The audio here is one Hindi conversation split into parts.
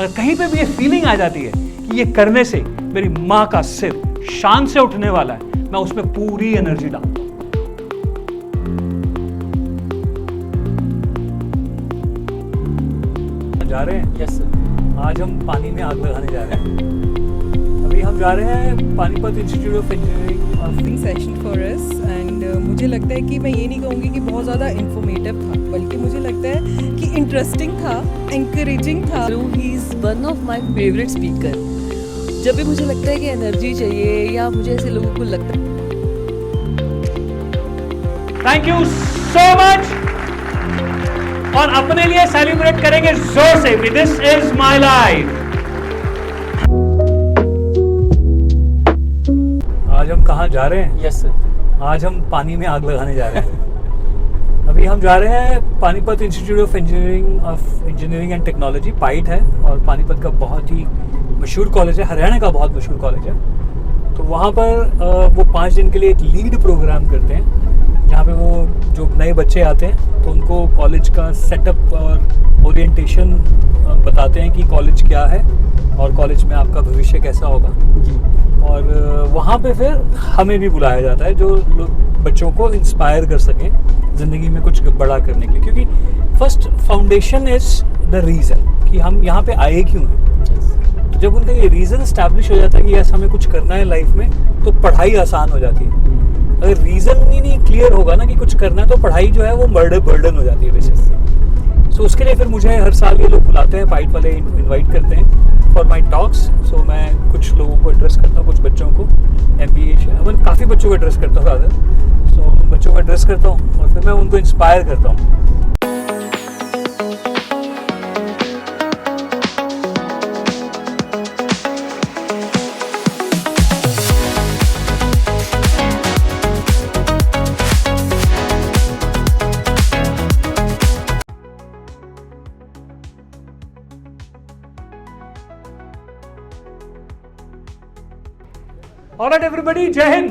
अगर कहीं पे भी ये फीलिंग आ जाती है कि ये करने से मेरी माँ का सिर शान से उठने वाला है, मैं उसमें पूरी एनर्जी डालता हूं। जा रहे हैं? Yes sir. आज हम पानी में आग लगाने जा रहे हैं। अभी हम जा रहे हैं Panipat Institute of engineering session for us and मुझे लगता है कि मैं ये नहीं कहूँगी कि बहुत ज़्यादा इंफॉर्मेटिव था, बल्कि मुझे लगता है कि इंटरेस्टिंग था, एनकरेजिंग था। He is one of my favourite speaker. जब भी मुझे लगता है कि एनर्जी चाहिए या मुझे ऐसे लोगों को लगता है। Thank you so much. और अपने लिए सेलिब्रेट करेंगे जोर से। This is my life. आज हम कहाँ जा रहे हैं? Yes sir. आज हम पानी में आग लगाने जा रहे हैं। अभी हम जा रहे हैं Panipat Institute of Engineering and Technology, PIET है, और पानीपत का बहुत ही मशहूर कॉलेज है, हरियाणा का बहुत मशहूर कॉलेज है। तो वहाँ पर वो 5 दिन के लिए एक लीड प्रोग्राम करते हैं, जहाँ पे वो जो नए बच्चे आते हैं तो उनको कॉलेज का सेटअप और ओरिएंटेशन बताते हैं कि कॉलेज क्या है और कॉलेज में आपका भविष्य कैसा होगा जी। और वहाँ पे फिर हमें भी बुलाया जाता है, जो लोग बच्चों को इंस्पायर कर सकें ज़िंदगी में कुछ बड़ा करने के लिए, क्योंकि first foundation is the reason कि हम यहाँ पे आए क्यों हैं। तो जब उनका ये रीज़न इस्टेब्लिश हो जाता है कि यस हमें कुछ करना है लाइफ में, तो पढ़ाई आसान हो जाती है। अगर रीज़न ही नहीं क्लियर होगा ना कि कुछ करना है, तो पढ़ाई जो है वो बर्डन हो जाती है बेसिकली। सो उसके लिए फिर मुझे हर साल ये लोग बुलाते हैं, पाइट वाले इनवाइट करते हैं फॉर माई टॉक्स। सो मैं कुछ लोगों को एड्रेस करता हूँ, कुछ बच्चों को, MBA काफ़ी बच्चों को एड्रेस करता हूँ रादर। सो बच्चों को एड्रेस करता हूँ और फिर मैं उनको इंस्पायर करता हूँ। ऑलराइट एवरीबॉडी, जय हिंद।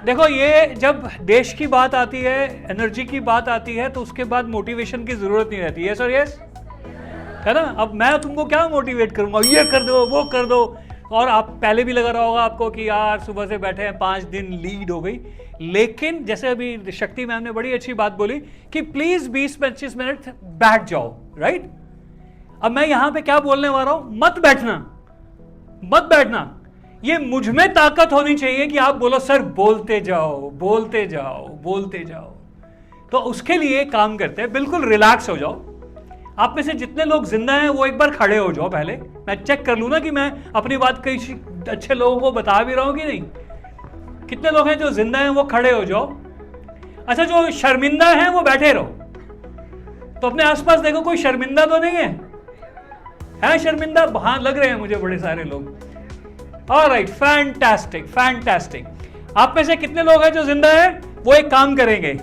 देखो, ये जब देश की बात आती है, एनर्जी की बात आती है, तो उसके बाद मोटिवेशन की जरूरत नहीं रहती है। सर यस है ना। अब मैं तुमको क्या मोटिवेट करूंगा, ये कर दो वो कर दो। और आप पहले भी लगा रहा होगा आपको कि यार सुबह से बैठे हैं, 5 दिन लीड हो गई। लेकिन जैसे अभी शक्ति मैम ने बड़ी अच्छी बात बोली कि प्लीज 20-25 मिनट बैठ जाओ, राइट। अब मैं यहां पे क्या बोलने वाला हूं, मत बैठना। ये मुझ में ताकत होनी चाहिए कि आप बोलो सर बोलते जाओ। तो उसके लिए काम करते हैं, बिल्कुल रिलैक्स हो जाओ। आप में से जितने लोग जिंदा हैं वो एक बार खड़े हो जाओ। पहले मैं चेक कर लूं ना कि मैं अपनी बात कई अच्छे लोगों को बता भी रहा हूं कि नहीं। कितने लोग हैं जो जिंदा हैं वो खड़े हो जाओ। अच्छा, जो शर्मिंदा हैं वो बैठे रहो। तो अपने आसपास देखो, कोई शर्मिंदा तो नहीं है शर्मिंदा? हाँ, लग रहे हैं मुझे बड़े सारे लोग। Alright, fantastic. आप में से कितने लोग हैं जो जिंदा हैं? वो एक काम करेंगे,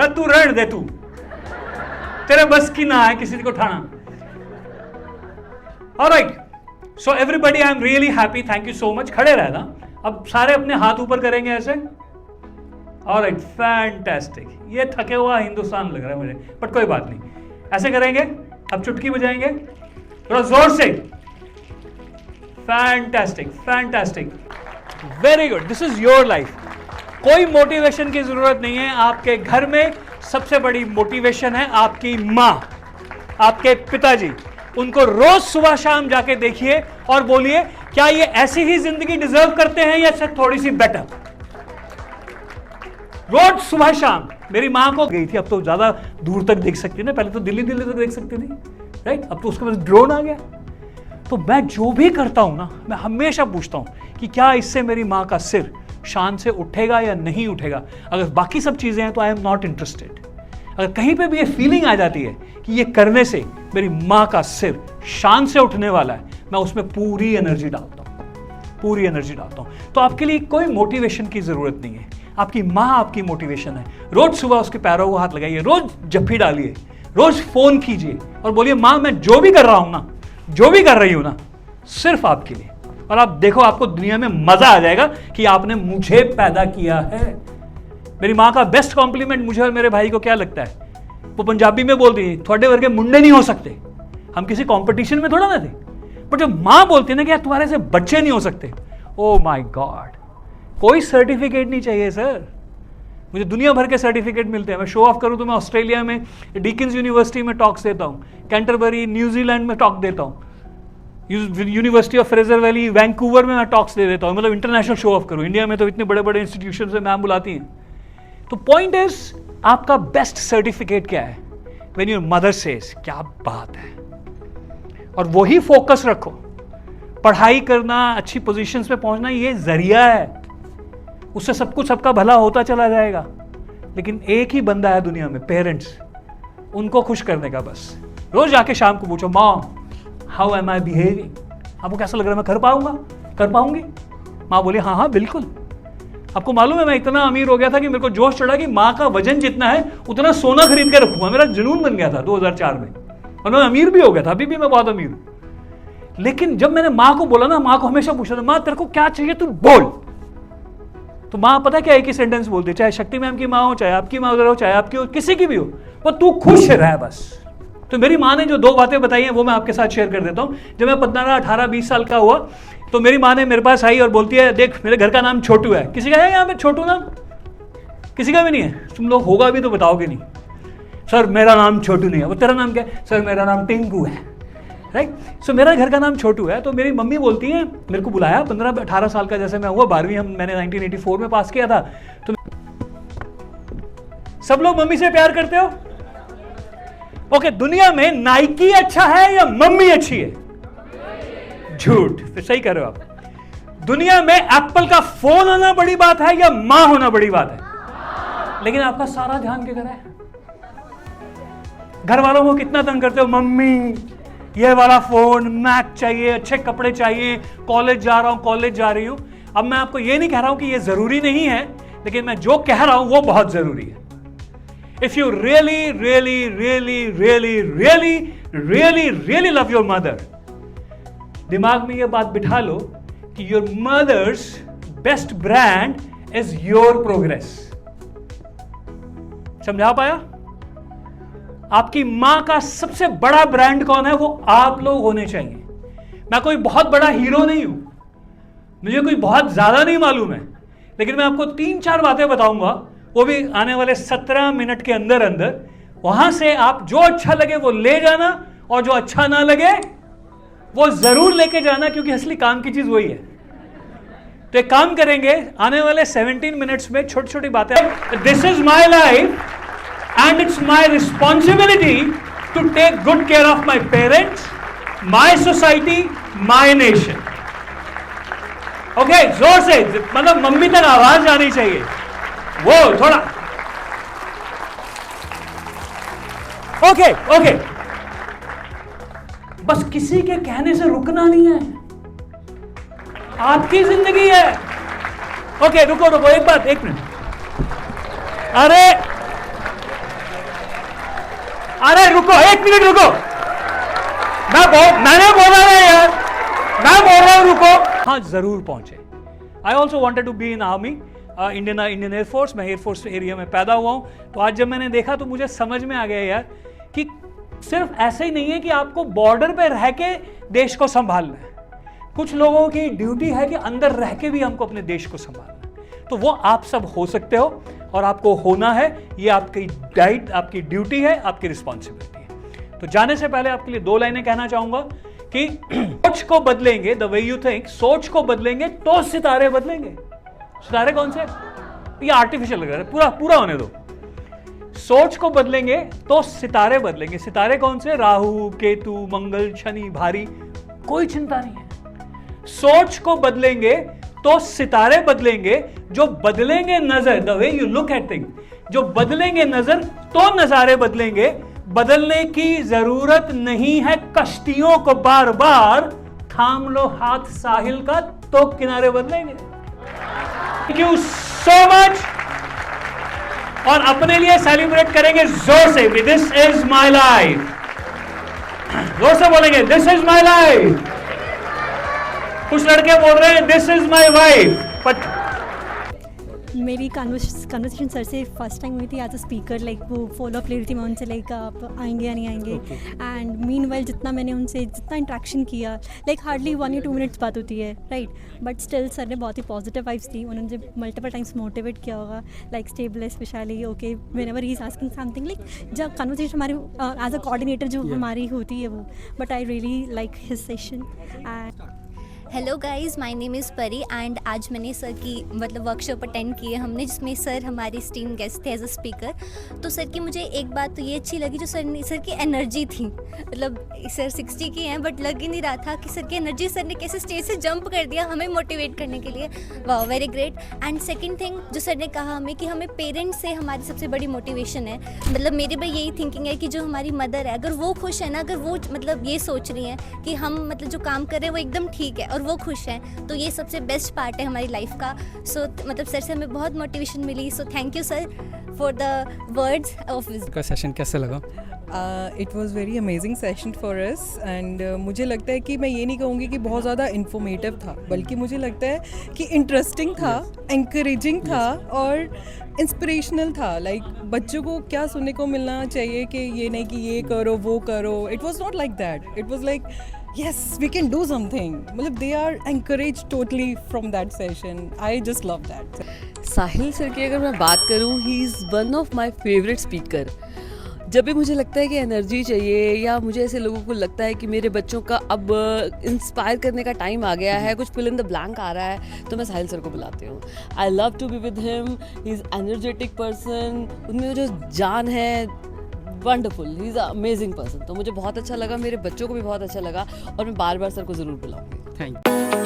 तू रहने दे, तू तेरे बस की ना है किसी को उठाना। Alright, so everybody, I am really happy, thank you so much. खड़े रहना। अब सारे अपने हाथ ऊपर करेंगे ऐसे। Alright, fantastic. ये थके हुआ हिंदुस्तान लग रहा है मुझे, बट कोई बात नहीं, ऐसे करेंगे। अब चुटकी बजाएंगे थोड़ा जोर से। Fantastic, very good. This is your life. कोई मोटिवेशन की जरूरत नहीं है। आपके घर में सबसे बड़ी मोटिवेशन है आपकी माँ, आपके पिताजी। उनको रोज सुबह शाम जाके देखिए और बोलिए, क्या ये ऐसी ही जिंदगी डिजर्व करते हैं या सिर्फ थोड़ी सी बेटर। रोज सुबह शाम। मेरी माँ को गई थी, अब तो ज्यादा दूर तक देख सकती है ना, पहले तो दिल्ली तक देख सकती थी, राइट। अब तो उसके पास ड्रोन आ गया। तो मैं जो भी करता हूं ना, मैं हमेशा पूछता हूं कि क्या इससे मेरी माँ का सिर शान से उठेगा या नहीं उठेगा। अगर बाकी सब चीजें हैं तो आई एम नॉट इंटरेस्टेड। अगर कहीं पे भी ये फीलिंग आ जाती है कि ये करने से मेरी माँ का सिर शान से उठने वाला है, मैं उसमें पूरी एनर्जी डालता हूं। तो आपके लिए कोई मोटिवेशन की जरूरत नहीं है। आपकी माँ आपकी मोटिवेशन है। रोज सुबह उसके पैरों को हाथ लगाइए, रोज जप्फी डालिए, रोज फोन कीजिए और बोलिए, माँ मैं जो भी कर रहा हूं ना, जो भी कर रही हूं ना, सिर्फ आपके लिए। और आप देखो, आपको दुनिया में मजा आ जाएगा कि आपने मुझे पैदा किया है। मेरी माँ का बेस्ट कॉम्प्लीमेंट मुझे और मेरे भाई को क्या लगता है, वो पंजाबी में बोल रही है, थोड़े वर्गे मुंडे नहीं हो सकते। हम किसी कंपटीशन में थोड़ा ना थे। बट जब माँ बोलती है ना कि यार तुम्हारे से बच्चे नहीं हो सकते, ओ माय गॉड, कोई सर्टिफिकेट नहीं चाहिए सर, मुझे दुनिया भर के सर्टिफिकेट मिलते हैं। मैं शो ऑफ करूं तो मैं ऑस्ट्रेलिया में डीकिंस यूनिवर्सिटी में टॉक्स देता हूं, कैंटरबरी न्यूजीलैंड में टॉक देता हूं, university of Fraser valley Vancouver में मैं टॉक्स दे देता हूं, मतलब इंटरनेशनल शो ऑफ करूं। इंडिया में तो इतने बड़े बड़े इंस्टीट्यूशन से मैम बुलाती हैं। तो पॉइंट इज, आपका बेस्ट सर्टिफिकेट क्या है? व्हेन योर मदर सेज, क्या बात है, और वही फोकस रखो। पढ़ाई करना, अच्छी पोजीशंस पे पहुंचना, ये जरिया है, उससे सब कुछ सबका भला होता चला जाएगा। लेकिन एक ही बंदा है दुनिया में, पेरेंट्स, उनको खुश करने का बस। रोज जाके शाम को पूछो, माँ हाउ एम आई बिहेविंग, आपको कैसा लग रहा है, मैं कर पाऊंगा, कर पाऊंगी? माँ बोली हाँ हाँ बिल्कुल। आपको मालूम है मैं इतना अमीर हो गया था कि मेरे को जोश चढ़ा कि माँ का वजन जितना है उतना सोना खरीद के रखूंगा। मेरा जुनून बन गया था 2004 में, और मैं अमीर भी हो गया था, अभी भी मैं बहुत अमीर हूं। लेकिन जब मैंने माँ को बोला ना, माँ को हमेशा पूछा था, माँ तेरे को क्या चाहिए तू बोल। तो माँ पता क्या एक ही सेंटेंस बोलती है, चाहे शक्ति मैम की माँ हो, चाहे आपकी माँ हो, चाहे आपकी हो, किसी की भी हो, वो तू खुश रह बस। तो मेरी माँ ने जो 2 बातें बताई हैं वो मैं आपके साथ शेयर कर देता हूँ। जब मैं 15, 18, 20 साल का हुआ तो मेरी माँ ने मेरे पास आई और बोलती है, देख मेरे घर का नाम छोटू है। किसी का है यहाँ पे छोटू नाम? किसी का भी नहीं है। तुम लोग होगा भी तो बताओगे नहीं। सर मेरा नाम छोटू नहीं है। वो तेरा नाम क्या है? सर मेरा नाम टिंकू है। राइट। सो मेरा घर का नाम छोटू है। तो मेरी मम्मी बोलती है, मेरे को बुलाया 15, 18 साल का जैसे मैं हुआ, 12वीं मैंने 1984 में पास किया था। तो सब लोग मम्मी से प्यार करते हो? ओके, दुनिया में नाइकी अच्छा है या मम्मी अच्छी है? झूठ। फिर सही कह रहे हो आप। दुनिया में एप्पल का फोन होना बड़ी बात है या मां होना बड़ी बात है? लेकिन आपका सारा ध्यान किधर है? घर वालों को कितना तंग करते हो, मम्मी ये वाला फोन, मैक चाहिए, अच्छे कपड़े चाहिए, कॉलेज जा रहा हूं, कॉलेज जा रही हूं। अब मैं आपको ये नहीं कह रहा हूं कि ये जरूरी नहीं है, लेकिन मैं जो कह रहा हूं वो बहुत जरूरी है। If you really really really really really really really love your mother, दिमाग में ये बात बिठा लो कि your mother's best brand is your progress. समझा पाया? आपकी मां का सबसे बड़ा ब्रांड कौन है? वो आप लोग होने चाहिए। मैं कोई बहुत बड़ा हीरो नहीं हूं, मुझे कोई बहुत ज्यादा नहीं मालूम है, लेकिन मैं आपको 3-4 बातें बताऊंगा, वो भी आने वाले 17 मिनट के अंदर अंदर। वहां से आप जो अच्छा लगे वो ले जाना, और जो अच्छा ना लगे वो जरूर लेके जाना, क्योंकि असली काम की चीज वही है। तो एक काम करेंगे, आने वाले 17 मिनट्स में छोटी छोटी बातें। This is my life and it's my responsibility to take good care of my parents, my society, my nation. Okay, जोर से, मतलब मम्मी तक आवाज आनी चाहिए, वो थोड़ा। ओके, बस किसी के कहने से रुकना नहीं है, आपकी जिंदगी है। ओके, रुको, एक मिनट। अरे रुको, 1 मिनट रुको। मैंने बोला है यार, मैं बोल रहा हूं रुको। हाँ जरूर पहुंचे। I also wanted to be in army, Indian air force. मैं एयरफोर्स एरिया में पैदा हुआ हूं। तो आज जब मैंने देखा तो मुझे समझ में आ गया यार कि सिर्फ ऐसे ही नहीं है कि आपको बॉर्डर पे रह के देश को संभालना है। कुछ लोगों की ड्यूटी है कि अंदर रह के भी हमको अपने देश को संभालना है। तो वो आप सब हो सकते हो, और आपको होना है। ये आपकी डाइट, आपकी ड्यूटी है, आपकी रिस्पॉन्सिबिलिटी है। तो जाने से पहले आपके लिए 2 लाइनें कहना चाहूंगा कि सोच को बदलेंगे, द वे यू थिंक, सोच को बदलेंगे तो सितारे बदलेंगे। सितारे कौन से? ये आर्टिफिशियल लग रहा है, पूरा होने दो। सोच को बदलेंगे तो सितारे बदलेंगे। सितारे कौन से? राहु, केतु, मंगल, शनि, भारी, कोई चिंता नहीं है। सोच को बदलेंगे तो सितारे बदलेंगे। जो बदलेंगे नजर, the way you look at thing, जो बदलेंगे नजर तो नजारे बदलेंगे। बदलने की जरूरत नहीं है कश्तियों को बार बार, थाम लो हाथ साहिल का तो किनारे बदलेंगे। Thank you so much. और अपने लिए सेलिब्रेट करेंगे जोर से भी, दिस इज माई लाइफ। जोर से बोलेंगे, दिस इज माई लाइफ। कुछ लड़के बोल रहे हैं this is my wife, but मेरी कन्वर्सेशन सर से फर्स्ट टाइम हुई थी एज अ स्पीकर, लाइक वो फॉलो अप ले रही थी मैं उनसे, लाइक आप आएंगे या नहीं आएंगे। एंड मीनवाइल जितना मैंने उनसे जितना इंट्रैक्शन किया, लाइक हार्डली 1 या 2 मिनट्स बात होती है, राइट, बट स्टिल सर ने बहुत ही पॉजिटिव वाइब्स दी। उन्होंने मुझे मल्टीपल टाइम्स मोटिवेट किया होगा, like stable specially, okay whenever he is asking something, like जब कन्वर्सेशन हमारी एज अ कोऑर्डिनेटर जो हमारी होती है वो, but I really like his session. And hello guys, my name is परी एंड आज मैंने सर की मतलब वर्कशॉप अटेंड की है हमने, जिसमें सर हमारे स्टीम गेस्ट थे एज अ स्पीकर। तो सर की मुझे एक बात तो ये अच्छी लगी, जो सर की एनर्जी थी, मतलब सर 60 की हैं बट लग ही नहीं रहा था कि सर की एनर्जी, सर ने कैसे स्टेज से जंप कर दिया हमें मोटिवेट करने के लिए। वाह, very great. And second thing जो सर ने कहा हमें कि हमें पेरेंट्स से हमारी सबसे बड़ी मोटिवेशन है, मतलब मेरी भी यही थिंकिंग है कि जो हमारी मदर है, अगर वो खुश है ना, अगर वो मतलब ये सोच रही हैं कि हम मतलब जो काम कर रहे हैं वो एकदम ठीक है और वो खुश हैं, तो ये सबसे बेस्ट पार्ट है हमारी लाइफ का। सो मतलब सर से हमें बहुत मोटिवेशन मिली। So thank you sir for the words of wisdom. का सेशन कैसा लगा? It was very amazing session for us and मुझे लगता है कि मैं ये नहीं कहूँगी कि बहुत ज़्यादा इन्फॉर्मेटिव था, बल्कि मुझे लगता है कि इंटरेस्टिंग था, एनकरेजिंग था और इंस्पिरेशनल था। लाइक बच्चों को क्या सुनने को मिलना चाहिए कि ये नहीं कि ये करो वो करो। It was not like that, it was like yes, we can do something. मतलब they are encouraged totally from that session. I just love that. Sahil sir की अगर मैं बात करूँ, he is one of my favourite speaker. जब भी मुझे लगता है कि एनर्जी चाहिए, या मुझे ऐसे लोगों को लगता है कि मेरे बच्चों का अब इंस्पायर करने का टाइम आ गया है, कुछ फिल इन द ब्लैंक आ रहा है, तो मैं साहिल सर को बुलाती हूँ। I love to be with him, he is energetic person, उनमें जो जान है, wonderful, he is amazing person. तो मुझे बहुत अच्छा लगा, मेरे बच्चों को भी बहुत अच्छा लगा और मैं बार बार सर को ज़रूर बुलाऊँगी। Thank you.